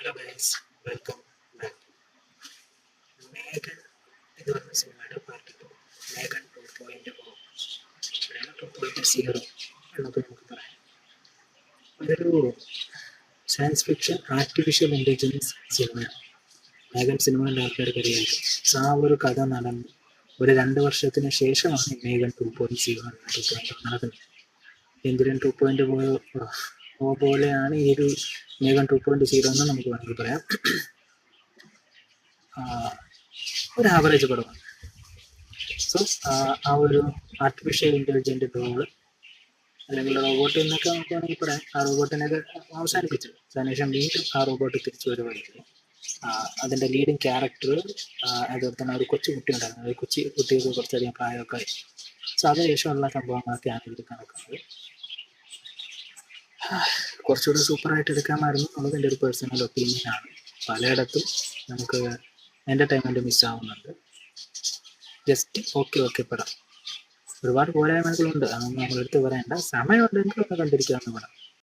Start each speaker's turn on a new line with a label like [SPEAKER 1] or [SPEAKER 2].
[SPEAKER 1] Hello guys, welcome back. Megan എന്ന് പറഞ്ഞ സിനിമയുടെ പാർട്ട് 2, മേഘൻ 2.0, ഇവിടെയാണ് 2.0 എന്നൊക്കെ നമുക്ക് പറയാം. അതൊരു സയൻസ് ഫിക്ഷൻ ആർട്ടിഫിഷ്യൽ ഇൻ്റലിജൻസ് സിനിമയാണ്. മേഘൻ സിനിമയുടെ ആൾക്കാർക്ക് അറിയാം. ആ ഒരു കഥ നടന്ന് ഒരു 2 വർഷത്തിന് ശേഷമാണ് മേഘൻ 2.0 നടക്കുന്നത്. ഇന്ദ്രൻ 2.0 പോലെയാണ് ഈ ഒരു മേഘൻ 2.0 എന്ന് നമുക്ക് വേണമെങ്കിൽ പറയാം. ഒരു ആവറേജ് പടമാണ്. സോ ആ ഒരു ആർട്ടിഫിഷ്യൽ ഇൻ്റലിജൻ്റ് റോള് അല്ലെങ്കിൽ റോബോട്ട് എന്നൊക്കെ നമുക്ക് വേണമെങ്കിൽ പറയാം. ആ റോബോട്ടിനൊക്കെ അവസാനിപ്പിച്ചു. അതിനുശേഷം വീണ്ടും ആ റോബോട്ട് തിരിച്ചു വരുമായിരുന്നു. അതിൻ്റെ ലീഡിങ് ക്യാരക്ടർ അതുപോലെ തന്നെ ഒരു കൊച്ചു കുട്ടി ഉണ്ടായിരുന്നു. ഒരു കുട്ടിക്ക് കുറച്ചധികം പ്രായമൊക്കെ ആയി. സോ അതിനുശേഷമുള്ള സംഭവങ്ങളൊക്കെയാണ് ഇതിൽ കണക്കുന്നത്. കുറച്ചുകൂടി സൂപ്പറായിട്ട് എടുക്കാമായിരുന്നു എന്നുള്ളത് എൻ്റെ ഒരു പേഴ്സണൽ ഒപ്പീനിയനാണ്. പലയിടത്തും നമുക്ക് എൻ്റർടൈൻമെൻറ്റ് മിസ്സാവുന്നുണ്ട്. ജസ്റ്റ് ഓക്കെ പടം. ഒരുപാട് പോരായ്മകളുണ്ട്, അതൊന്നും നമ്മളെടുത്ത് പറയേണ്ട. സമയമുണ്ടെങ്കിൽ ഒന്ന് കണ്ടിരിക്കാവുന്ന പടം.